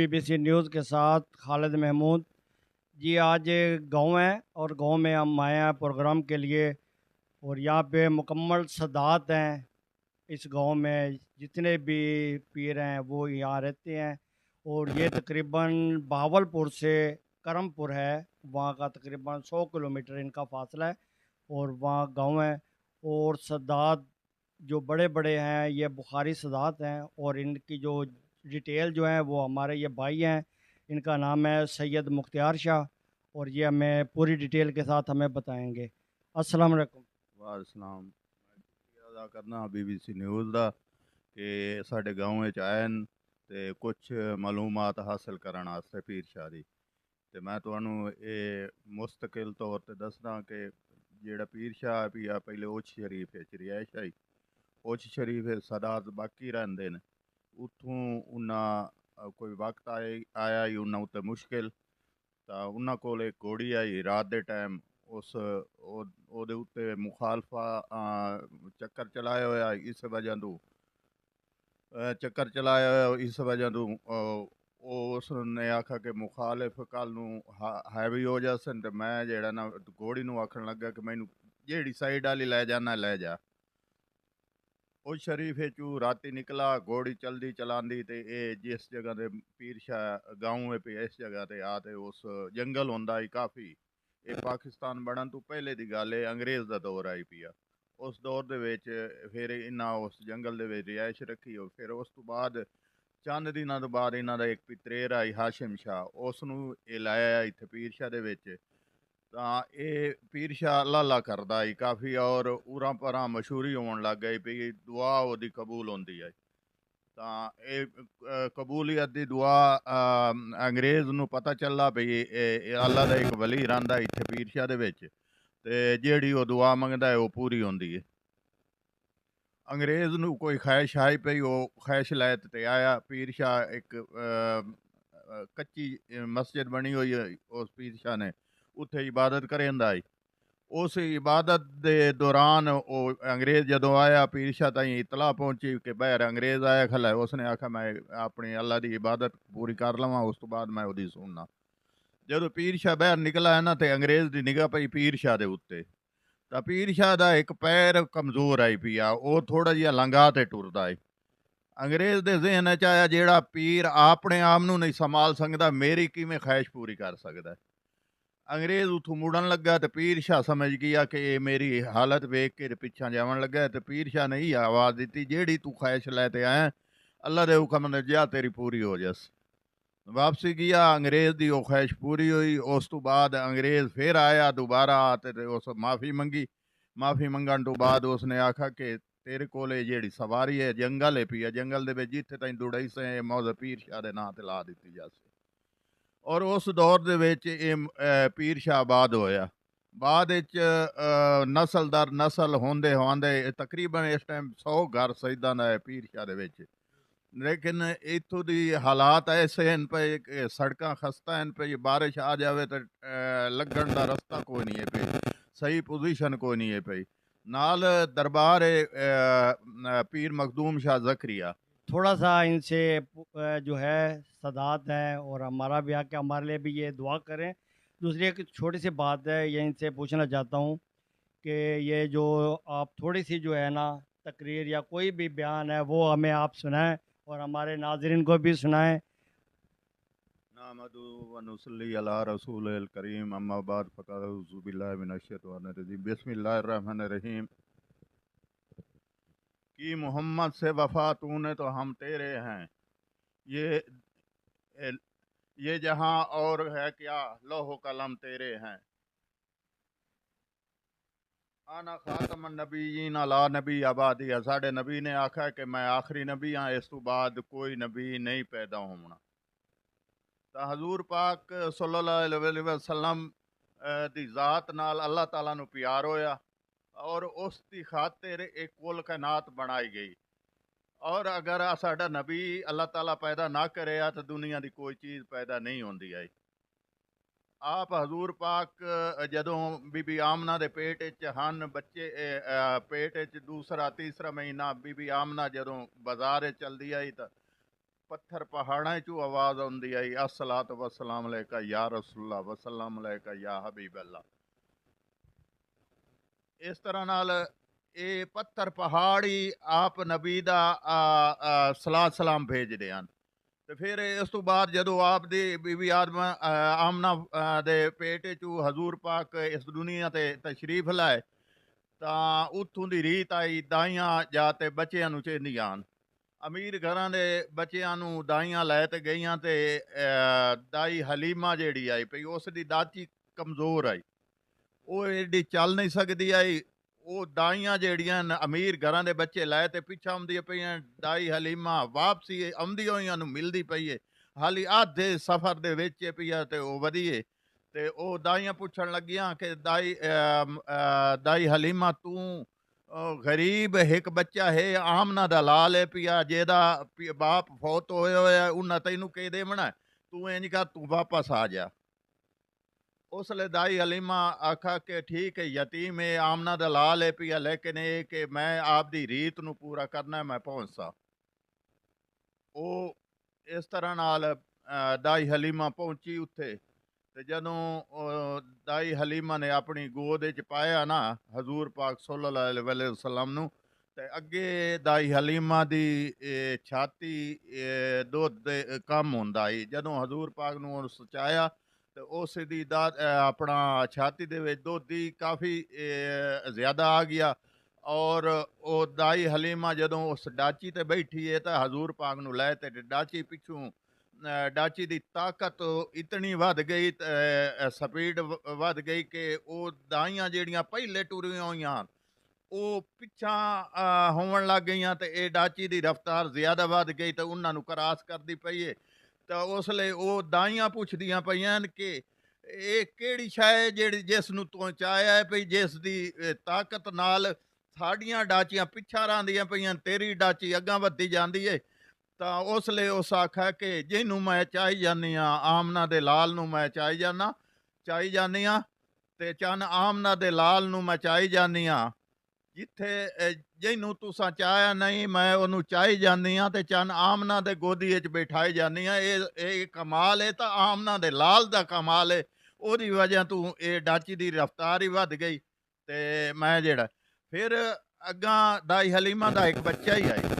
BBC news के साथ खालिद महमूद। जी, आज गांव है और गांव में हम आए हैं प्रोग्राम के लिए। और यहाँ पे मुकम्मल सादात हैं। इस गांव में जितने भी पीर हैं वो यहाँ रहते हैं। और ये तकरीबन बहावलपुर से करमपुर है, वहाँ का तकरीबन 100 किलोमीटर इनका फासला है। और वहाँ गांव है। और सादात जो बड़े बड़े हैं ये बुखारी सादात हैं। और इनकी जो डिटेल जो है वो हमारे ये भाई हैं, इनका नाम है सैयद मुख्तियार शाह। और ये हमें पूरी डिटेल के साथ हमें बताएंगे। अस्सलाम वालेकुम। वालेकुम शुक्रिया अदा करना बीबीसी न्यूज़ का कि साढ़े गाँव आए न ते कुछ मालूमात हासिल करने वास्ते पीर शाह दी। ते मैं तुहानू ये मुस्तकिल तौर पर दसदा कि जेड़ा पीर शाह भी आ पहले उच शरीफ रिहायश आई। उच शरीफ सादात बाकी रहिंदे न। उत्थों उन्हें कोई वक्त आया ही उन्हें उत्ते मुश्किल ਤਾਂ ਉਹਨਾਂ ਕੋਲ ਇੱਕ ਘੋੜੀ ਆਈ ਰਾਤ ਦੇ ਟਾਈਮ। ਉਸ ਉਹਦੇ ਉੱਤੇ ਮੁਖਾਲਫਾ ਚੱਕਰ ਚਲਾਇਆ ਹੋਇਆ ਇਸ ਵਜ੍ਹਾ ਤੋਂ ਚੱਕਰ ਚਲਾਇਆ ਹੋਇਆ ਇਸ ਵਜ੍ਹਾ ਤੋਂ ਉਹ ਉਸ ਨੇ ਆਖਿਆ ਕਿ ਮੁਖਾਲਿਫ ਕੱਲ ਨੂੰ ਹੈਵੀ ਹੋ ਜਾਸਨ ਤੇ ਮੈਂ ਜਿਹੜਾ ਨਾ ਘੋੜੀ ਨੂੰ ਆਖਣ ਲੱਗਾ ਕਿ ਮੈਨੂੰ ਜਿਹੜੀ ਸਾਈਡ ਵਾਲੀ ਲੈ ਜਾਣਾ ਲੈ ਜਾ। उस शरीफ चू राती निकला घोड़ी चलती चलांदी ते जिस जगह ते पीर शाह गाँव है पे इस जगह ते आते उस जंगल होंदा ही काफ़ी। ये पाकिस्तान बनन तो पहले दी गल है, अंग्रेज़ दा दौर आई पिया। उस दौर दे विच फिर इन्हां उस जंगल दे विच रिहाइश रखी। और फिर उस तो बाद चंद दिनां तो बाद इन्हां दा एक पितरेर आई हाशिम शाह, उसनूं ये लाया इत्थे पीर शाह दे विच। ਤਾਂ ਇਹ ਪੀਰ ਸ਼ਾਹ ਅੱਲਾ ਅੱਲਾ ਕਰਦਾ ਸੀ ਕਾਫੀ। ਔਰ ਉਰਾਂ ਪਰਾਂ ਮਸ਼ਹੂਰੀ ਹੋਣ ਲੱਗ ਗਈ ਵੀ ਦੁਆ ਉਹਦੀ ਕਬੂਲ ਹੁੰਦੀ ਹੈ। ਤਾਂ ਇਹ ਕਬੂਲੀਅਤ ਦੀ ਦੁਆ ਅੰਗਰੇਜ਼ ਨੂੰ ਪਤਾ ਚੱਲਾ ਵੀ ਇਹ ਅੱਲਾ ਦਾ ਇੱਕ ਵਲੀ ਰਹਿੰਦਾ ਇੱਥੇ ਪੀਰ ਸ਼ਾਹ ਦੇ ਵਿੱਚ ਤੇ ਜਿਹੜੀ ਉਹ ਦੁਆ ਮੰਗਦਾ ਹੈ ਉਹ ਪੂਰੀ ਹੁੰਦੀ ਹੈ। ਅੰਗਰੇਜ਼ ਨੂੰ ਕੋਈ ख्वाहिश आई पई, ਉਹ ख्वाहिश ਲੈ ਤੇ ਆਇਆ। ਪੀਰ ਸ਼ਾਹ ਇੱਕ ਕੱਚੀ ਮਸਜਿਦ ਬਣੀ ਹੋਈ ਹੈ ਉਸ ਪੀਰ ਸ਼ਾਹ ਨੇ, उत्थे इबादत करेंदा है। उस इबादत दे दौरान वो अंग्रेज़ जदों आया पीर शाह ताईं इतला पहुंची कि बाहर अंग्रेज़ आया खला है। उसने आखा मैं अपनी अल्लाह की इबादत पूरी कर लवां, उस तो बाद मैं उहदी सुनना। जदों पीर शाह बाहर निकला है ना तो अंग्रेज़ की निगाह पई पीर शाह दे उत्ते। तां पीर शाह दा एक पैर कमज़ोर आई पिया, वो थोड़ा जिहा लंघा ते टुरदा है। अंग्रेज़ दे ज़हन च आया जेड़ा पीर अपने आप नूं नहीं संभाल सकदा, मेरी किवें ख्वाहिश पूरी कर सकदा है। अंग्रेज़ उथों मुड़न लगा तो पीर शाह समझ गया कि ये मेरी हालत वेख के पिछा जावन लगा। तो पीर शाह ने यही आवाज़ दी, जेड़ी तू ख्वाहिश लैते आया अल्लाह दे हुक्म ने जा तेरी पूरी हो जस। वापसी गया, अंग्रेज़ की वो ख्वाहिश पूरी हुई। उस तो बाद अंग्रेज़ फिर आया दोबारा आते उस माफ़ी मंगी। माफ़ी मंगन तो बाद उसने आखा कि तेरे को जेड़ी सवारी है जंगल है पिया, जंगल दे जिथे ताईं दुड़ई से मौज पीर शाह दे नां ते ला दी जासी। और उस दौर दे विच पीर शाह आबाद होया। बाद नस्ल दर नस्ल होंदे होंदे तकरीबन इस टाइम 100 घर सजदा दा है पीर शाह दे विच। लेकिन इत्थों दी हालात ऐसे हैं पे कि सड़कां खस्ता हैं पे, बारिश आ जावे तो लगन दा रस्ता कोई नहीं है पे, सही पोजीशन कोई नहीं है पे। नाल दरबार पीर मखदूम शाह जकरिया। थोड़ा सा इनसे जो है सादात है और हमारा भी आके हमारे लिए भी ये दुआ करें। दूसरी एक छोटी सी बात है, ये इनसे पूछना चाहता हूँ कि ये जो आप थोड़ी सी जो है ना तकरीर या कोई भी बयान है वो हमें आप सुनाएं और हमारे नाज़रीन को भी सुनाएं। नामदु व नुसल्ली अला रसूलिल करीम, अम्मा बाद फ़क़द अऊज़ु बिल्लाहि मिनश शैतानिर रजीम, बिस्मिल्लाहिर रहमानिर रहीम। कि मोहम्मद से वफ़ा तूने तो हम तेरे हैं, ये ये जहां और है क्या, लौह कलम तेरे हैं। आना खातमन नबीयीन ला नबी आबादी, साढ़े नबी ने आखा कि मैं आखिरी नबी हाँ, इस तो बाद कोई नबी नहीं पैदा होना। तो हजूर पाक सल्लल्लाहु अलैहि वसल्लम दी ज़ात नाल अल्लाह ताला नू प्यार होया और उस दी खातिर एक कुल कायनात बनाई गई। और अगर साडा नबी अल्लाह ताला पैदा ना करे तो दुनिया की कोई चीज़ पैदा नहीं होंदी है। आप हजूर पाक जदों बीबी आमना दे पेट च हन बच्चे पेट च दूसरा तीसरा महीना बीबी आमना जदों बाजार चलदी आई तो ਪੱਥਰ ਪਹਾੜਾਂ 'ਚੋਂ ਆਵਾਜ਼ ਆਉਂਦੀ ਆਈ, ਅਸਲਾਤ ਵਸਲਾਮ ਅਲੈਕਾ ਯਾ ਰਸੂਲullah ਵਸਲਾਮ ਅਲੈਕਾ ਯਾ ਹਬੀਬ ਅੱਲਾ। ਇਸ ਤਰ੍ਹਾਂ ਨਾਲ ਇਹ ਪੱਥਰ ਪਹਾੜ ਹੀ ਆਪ ਨਬੀ ਦਾ ਸਲਾਤ ਸਲਾਮ ਭੇਜਦੇ ਹਨ। ਤੇ ਫਿਰ ਇਸ ਤੋਂ ਬਾਅਦ ਜਦੋਂ ਆਪ ਦੀ ਬੀਬੀ ਆਮਨਾ ਦੇ ਪੇਟ 'ਚੋਂ ਹਜ਼ੂਰ ਪਾਕ ਇਸ ਦੁਨੀਆ ਤੇ ਤਸ਼ਰੀਫ ਲਾਏ, ਤਾਂ ਉੱਥੋਂ ਦੀ ਰੀਤ ਆਈ ਦਾਈਆਂ ਜਾਂ ਤੇ ਬੱਚਿਆਂ ਨੂੰ ਚੇਂਦੀਆਂ ਹਨ। ਅਮੀਰ ਘਰਾਂ ਦੇ ਬੱਚਿਆਂ ਨੂੰ ਦਾਈਆਂ ਲੈ ਤੇ ਗਈਆਂ, ਤੇ ਦਾਈ ਹਲੀਮਾ ਜਿਹੜੀ ਆਈ ਪਈ, ਉਸ ਦੀ ਦਾਤੀ ਕਮਜ਼ੋਰ ਆਈ, ਉਹ ਏਡੀ ਚੱਲ ਨਹੀਂ ਸਕਦੀ ਆਈ। ਉਹ ਦਾਈਆਂ ਜਿਹੜੀਆਂ ਅਮੀਰ ਘਰਾਂ ਦੇ ਬੱਚੇ ਲੈ ਤੇ ਪਿੱਛਾ ਆਉਂਦੀਆਂ ਪਈਆਂ, ਦਾਈ ਹਲੀਮਾ ਵਾਪਸੀ ਆਉਂਦੀ ਹੋਈਆਂ ਨੂੰ ਮਿਲਦੀ ਪਈ ਹੈ, ਹਾਲੀ ਆਧੇ ਸਫ਼ਰ ਦੇ ਵਿੱਚ ਪਈਆ ਤੇ ਉਹ ਵਧੀਏ। ਤੇ ਉਹ ਦਾਈਆਂ ਪੁੱਛਣ ਲੱਗੀਆਂ ਕਿ ਦਾਈ ਹਲੀਮਾ ਤੂੰ ਗਰੀਬ ਇੱਕ ਬੱਚਾ ਹੈ ਆਮਨਾ ਦਾ ਲਾਲ ਹੈ ਪਿਆ, ਜਿਹਦਾ ਬਾਪ ਫੌਤ ਹੋਇਆ ਹੋਇਆ, ਉਹਨਾਂ ਤੈਨੂੰ ਕਹਿ ਦੇਵਣਾ, ਤੂੰ ਇੰਜ ਕਰ ਤੂੰ ਵਾਪਸ ਆ ਜਾ। ਉਸ ਲਈ ਦਾਈ ਹਲੀਮਾ ਆਖਾ ਕਿ ਠੀਕ ਹੈ ਯਤੀਮ ਹੈ ਆਮਨਾ ਦਾ ਲਾਲ ਹੈ ਪਿਆ, ਲੇਕਿਨ ਇਹ ਕਿ ਮੈਂ ਆਪਦੀ ਰੀਤ ਨੂੰ ਪੂਰਾ ਕਰਨਾ, ਮੈਂ ਪਹੁੰਚਦਾ। ਉਹ ਇਸ ਤਰ੍ਹਾਂ ਨਾਲ ਦਾਈ ਹਲੀਮਾ ਪਹੁੰਚੀ ਉੱਥੇ। ਤੇ ਜਦੋਂ ਦਾਈ ਹਲੀਮਾ ਨੇ ਆਪਣੀ ਗੋਦ 'ਚ ਪਾਇਆ ਨਾ ਹਜ਼ੂਰ ਪਾਕ ਸੱਲੱਲਾਹੁ ਅਲੈਹਿ ਵਸੱਲਮ ਨੂੰ, ਤੇ ਅੱਗੇ ਦਾਈ ਹਲੀਮਾ ਦੀ ਛਾਤੀ ਦੁੱਧ ਦੇ ਕੰਮ ਹੁੰਦਾ ਸੀ। ਜਦੋਂ ਹਜ਼ੂਰ ਪਾਕ ਨੂੰ ਉਹਨੂੰ ਸਚਾਇਆ ਤੇ ਉਸ ਦੀ ਆਪਣਾ ਛਾਤੀ ਦੇ ਵਿੱਚ ਦੁੱਧ ਦੀ ਕਾਫੀ ਜ਼ਿਆਦਾ ਆ ਗਿਆ। ਔਰ ਉਹ ਦਾਈ ਹਲੀਮਾ ਜਦੋਂ ਉਸ ਡਾਚੀ ਤੇ ਬੈਠੀ ਹੈ ਤਾਂ ਹਜ਼ੂਰ ਪਾਕ ਨੂੰ ਲੈ ਤੇ ਡਾਚੀ ਪਿੱਛੋਂ ਡਾਚੀ ਦੀ ਤਾਕਤ ਇਤਨੀ ਵੱਧ ਗਈ, ਸਪੀਡ ਵੱਧ ਗਈ ਕਿ ਉਹ ਦਾਈਆਂ ਜਿਹੜੀਆਂ ਪਹਿਲੇ ਟੁਰੀਆਂ ਹੋਈਆਂ ਉਹ ਪਿੱਛਾ ਹੋਣ ਲੱਗ ਗਈਆਂ, ਤੇ ਇਹ ਡਾਚੀ ਦੀ ਰਫ਼ਤਾਰ ਜ਼ਿਆਦਾ ਵੱਧ ਗਈ ਤੇ ਉਹਨਾਂ ਨੂੰ ਕਰਾਸ ਕਰਦੀ ਪਈ ਹੈ। ਤਾਂ ਉਸ ਲਈ ਉਹ ਦਾਈਆਂ ਪੁੱਛਦੀਆਂ ਪਈਆਂ ਕਿ ਇਹ ਕਿਹੜੀ ਸ਼ੈ ਜਿਹੜੀ ਜਿਸ ਨੂੰ ਪਹੁੰਚਾਇਆ ਹੈ ਪਈ, ਜਿਸ ਦੀ ਤਾਕਤ ਨਾਲ ਸਾਡੀਆਂ ਡਾਚੀਆਂ ਪਿੱਛਾ ਰਹਿੰਦੀਆਂ ਪਈਆਂ, ਤੇਰੀ ਡਾਚੀ ਅੱਗਾਂ ਵੱਧਦੀ ਜਾਂਦੀ ਹੈ। ਤਾਂ ਉਸ ਲਈ ਉਸ ਆਖਿਆ ਕਿ ਜਿਹਨੂੰ ਮੈਂ ਚਾਹੀ ਜਾਂਦੀ ਹਾਂ, ਆਮਨਾ ਦੇ ਲਾਲ ਨੂੰ ਮੈਂ ਚਾਹੀ ਜਾਂਦੀ ਹਾਂ, ਤੇ ਚੰਨ ਆਮਨਾ ਦੇ ਲਾਲ ਨੂੰ ਮੈਂ ਚਾਹੀ ਜਾਂਦੀ ਹਾਂ। ਜਿੱਥੇ ਜਿਹਨੂੰ ਤੁਸਾਂ ਚਾਹਿਆ ਨਹੀਂ, ਮੈਂ ਉਹਨੂੰ ਚਾਹੀ ਜਾਂਦੀ ਹਾਂ, ਤੇ ਚੰਨ ਆਮਨਾ ਦੇ ਗੋਦੀ ਵਿੱਚ ਬਿਠਾਈ ਜਾਂਦੀ ਹਾਂ। ਇਹ ਕਮਾਲ ਹੈ, ਤਾਂ ਆਮਨਾ ਦੇ ਲਾਲ ਦਾ ਕਮਾਲ ਹੈ। ਉਹਦੀ ਵਜ੍ਹਾ ਤੋਂ ਇਹ ਡਾਚੀ ਦੀ ਰਫ਼ਤਾਰ ਹੀ ਵੱਧ ਗਈ। ਤੇ ਮੈਂ ਜਿਹੜਾ ਫਿਰ ਅੱਗਾਂ ਦਾਈ ਹਲੀਮਾ ਦਾ ਇੱਕ ਬੱਚਾ ਹੀ ਆਇਆ।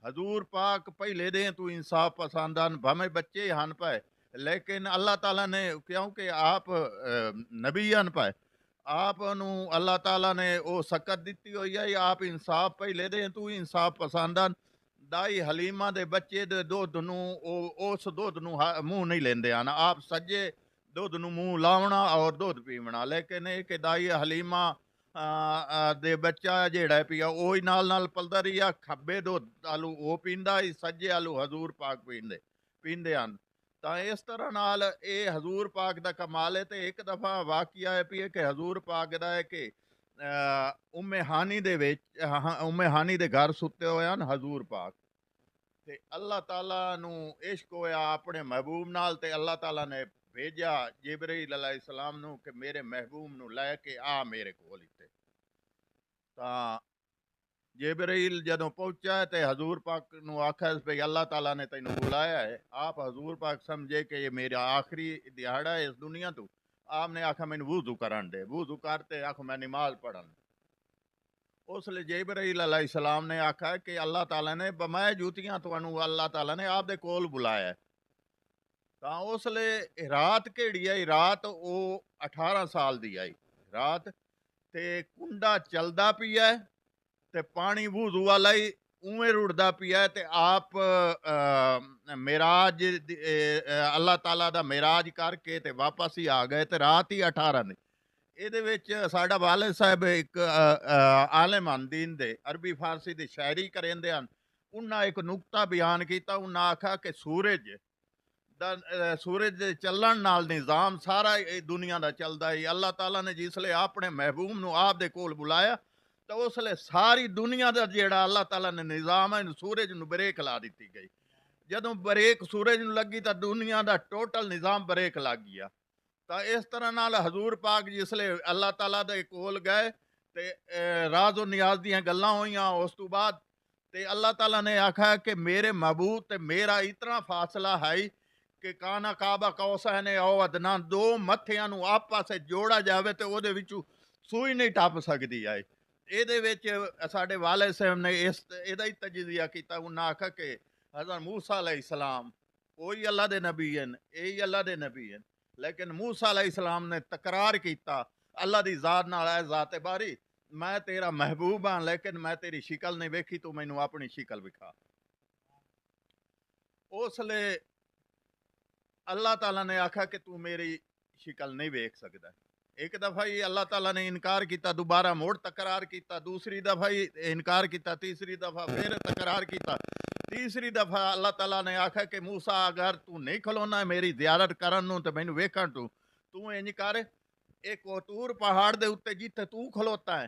ਹਜ਼ੂਰ ਪਾਕ ਪਹਿਲੇ ਦੇ ਤੂੰ इंसाफ पसंद ਹਨ, ਭਾਵੇਂ ਬੱਚੇ ਹਨ ਪਏ, ਲੇਕਿਨ ਅੱਲਾਹ ਤਾਲਾ ਨੇ ਕਿਉਂਕਿ ਆਪ ਨਬੀ ਹਨ ਪਏ, ਆਪ ਨੂੰ ਅੱਲਾਹ ਤਾਲਾ ਨੇ ਉਹ ਸਕਤ ਦਿੱਤੀ ਹੋਈ ਹੈ, ਆਪ इंसाफ ਪਹਿਲੇ ਦੇ ਤੂੰ इंसाफ ਪਸੰਦ ਹਨ। ਦਾਈ ਹਲੀਮਾ ਦੇ ਬੱਚੇ ਦੇ ਦੁੱਧ ਨੂੰ ਉਸ ਦੁੱਧ ਨੂੰ ਮੂੰਹ ਨਹੀਂ ਲੈਂਦੇ ਹਨ, ਆਪ ਸੱਜੇ ਦੁੱਧ ਨੂੰ ਮੂੰਹ ਲਾਉਣਾ ਔਰ ਦੁੱਧ ਪੀਵਣਾ। ਲੇਕਿਨ ਇਹ ਕਿ ਦਾਈ ਹਲੀਮਾ ਦੇ ਬੱਚਾ ਜਿਹੜਾ ਪਿਆ ਉਹ ਹੀ ਨਾਲ ਪਲਦਾ ਰਿਹਾ, ਖੱਬੇ ਦੁੱਧ ਆਲੂ ਉਹ ਪੀਂਦਾ ਹੀ, ਸੱਜੇ ਆਲੂ ਹਜ਼ੂਰ ਪਾਕ ਪੀਂਦੇ ਹਨ। ਤਾਂ ਇਸ ਤਰ੍ਹਾਂ ਨਾਲ ਇਹ ਹਜ਼ੂਰ ਪਾਕ ਦਾ ਕਮਾਲ ਹੈ। ਤੇ ਇੱਕ ਦਫਾ ਵਾਕਿਆ ਹੈ ਵੀ ਕਿ ਹਜ਼ੂਰ ਪਾਕ ਦਾ ਹੈ ਕਿ ਉਮੇ ਹਾਨੀ ਦੇ ਵਿੱਚ ਉਮੇ ਹਾਨੀ ਦੇ ਘਰ ਸੁੱਤੇ ਹੋਏ ਹਨ ਹਜ਼ੂਰ ਪਾਕ, ਤੇ ਅੱਲਾਹ ਤਾਲਾ ਨੂੰ ਇਸ਼ਕ ਹੋਇਆ ਆਪਣੇ ਮਹਿਬੂਬ ਨਾਲ, ਤੇ ਅੱਲਾਹ ਤਾਲਾ ਨੇ ਭੇਜਿਆ ਜਿਬਰੀਲ अलैहिस्सलाम ਨੂੰ ਕਿ ਮੇਰੇ ਮਹਿਬੂਬ ਨੂੰ ਲੈ ਕੇ ਆ ਮੇਰੇ ਕੋਲ ਇੱਥੇ। ਤਾਂ ਜਿਬਰੀਲ ਜਦੋਂ ਪਹੁੰਚਾ ਤੇ ਹਜ਼ੂਰ ਪਾਕ ਨੂੰ ਆਖਿਆ ਵੀ ਅੱਲਾਹ ਤਾਲਾ ਨੇ ਤੈਨੂੰ ਬੁਲਾਇਆ ਹੈ। ਆਪ ਹਜ਼ੂਰ ਪਾਕ ਸਮਝੇ ਕਿ ਇਹ ਮੇਰਾ ਆਖਰੀ ਦਿਹਾੜਾ ਹੈ ਇਸ ਦੁਨੀਆ ਤੋਂ। ਆਪ ਨੇ ਆਖਿਆ ਮੈਨੂੰ ਵੂਜ਼ੂ ਕਰਨ ਦੇ, ਵੂਜ਼ੂ ਕਰਤੇ ਆਖ ਮੈਂ ਨਮਾਜ਼ ਪੜਨ। ਉਸ ਲਈ ਜਿਬਰੀਲ अलैहिस्सलाम ਨੇ ਆਖਿਆ ਕਿ ਅੱਲਾਹ ਤਾਲਾ ਨੇ ਬਮਾਏ ਜੂਤੀਆਂ ਤੁਹਾਨੂੰ ਅੱਲਾਹ ਤਾਲਾ ਨੇ ਆਪਦੇ ਕੋਲ ਬੁਲਾਇਆ। ਤਾਂ ਉਸ ਲਈ ਰਾਤ ਕਿਹੜੀ ਆਈ, ਰਾਤ ਉਹ 18 ਸਾਲ ਦੀ ਆਈ ਰਾਤ, ਤੇ ਕੁੰਡਾ ਚੱਲਦਾ ਪਿਆ ਤੇ ਪਾਣੀ ਵੂਜ਼ੂ ਵਾਲਾ ਹੀ ਉਵੇਂ ਰੁੜਦਾ ਪਿਆ, ਤੇ ਆਪ ਮੇਰਾਜ ਅੱਲਾਹ ਤਾਲਾ ਦਾ ਮੇਰਾਜ ਕਰਕੇ ਤੇ ਵਾਪਸ ਹੀ ਆ ਗਏ, ਤੇ ਰਾਤ ਹੀ 18 ਦੀ। ਇਹਦੇ ਵਿੱਚ ਸਾਡਾ ਵਾਲਿਦ ਸਾਹਿਬ ਇੱਕ ਆਲਿਮ ਹਨ ਦੀਨ ਦੇ, ਅਰਬੀ ਫਾਰਸੀ ਦੀ ਸ਼ਾਇਰੀ ਕਰਿੰਦੇ ਹਨ। ਉਹਨਾਂ ਇੱਕ ਨੁਕਤਾ ਬਿਆਨ ਕੀਤਾ, ਉਹਨਾਂ ਆਖਿਆ ਕਿ ਸੂਰਜ ਦੇ ਚੱਲਣ ਨਾਲ ਨਿਜ਼ਾਮ ਸਾਰਾ ਦੁਨੀਆ ਦਾ ਚੱਲਦਾ ਹੈ। ਅੱਲਾਹ ਤਾਲਾ ਨੇ ਜਿਸ ਲਈ ਆਪਣੇ ਮਹਿਬੂਬ ਨੂੰ ਆਪ ਦੇ ਕੋਲ ਬੁਲਾਇਆ, ਤਾਂ ਉਸ ਲਈ ਸਾਰੀ ਦੁਨੀਆ ਦਾ ਜਿਹੜਾ ਅੱਲਾਹ ਤਾਲਾ ਨੇ ਨਿਜ਼ਾਮ ਹੈ, ਸੂਰਜ ਨੂੰ ਬ੍ਰੇਕ ਲਾ ਦਿੱਤੀ ਗਈ। ਜਦੋਂ ਬ੍ਰੇਕ ਸੂਰਜ ਨੂੰ ਲੱਗੀ ਤਾਂ ਦੁਨੀਆ ਦਾ ਟੋਟਲ ਨਿਜ਼ਾਮ ਬ੍ਰੇਕ ਲੱਗ ਗਿਆ। ਤਾਂ ਇਸ ਤਰ੍ਹਾਂ ਨਾਲ ਹਜ਼ੂਰ ਪਾਕ ਜਿਸ ਲਈ ਅੱਲਾਹ ਤਾਲਾ ਦੇ ਕੋਲ ਗਏ ਤੇ ਰਾਜ਼ੋ ਨਿਆਜ਼ ਦੀਆਂ ਗੱਲਾਂ ਹੋਈਆਂ। ਉਸ ਤੋਂ ਬਾਅਦ ते अल्लाह ताला ने आखा कि मेरे महबूब ते मेरा इतना फासला है कि काना काबा कौसैन औ अदना, दो मत्थियां नूं आपस च जोड़ा जावे ते ओहदे विचों सूई नहीं टप सकदी है। ਇਹਦੇ ਵਿੱਚ ਸਾਡੇ ਵਾਲਿਦ ਸਾਹਿਬ ਨੇ ਇਹਦਾ ਹੀ ਤਜਜ਼ੀਆ ਕੀਤਾ। ਉਹਨਾਂ ਆਖਿਆ ਕਿ ਹਜ਼ਰਤ ਮੂਸਾ अलैहिस्सलाम ਉਹੀ ਅੱਲਾ ਦੇ ਨਬੀ ਹਨ, ਇਹੀ ਅੱਲਾ ਦੇ ਨਬੀ ਹਨ, ਲੇਕਿਨ ਮੂਸਾ अलैहिस्सलाम ਨੇ ਤਕਰਾਰ ਕੀਤਾ ਅੱਲਾ ਦੀ ਜ਼ਾਤ ਨਾਲ, ਐ ਜ਼ਾਤ ਬਾਰੀ मैं तेरा महबूब हाँ लेकिन मैं तेरी शिकल नहीं वेखी, तू मैनू अपनी शिकल विखा। उसले अल्लाह ताला ने आखा कि तू मेरी शिकल नहीं वेख सकता। एक दफा ही अल्लाह ताला ने इनकार किया, दोबारा मुड़ तकरार किया, दूसरी दफा ही इनकार किया, तीसरी दफा फिर तकरार किया, तीसरी दफा अल्लाह ताला ने आखा कि मूसा अगर तू नहीं खलोना मेरी ज़ियारत करन नूं ते मैनू वेखण तू इंज कर, एक कोतूर पहाड़ दे उत्ते जिथे तू खलोता है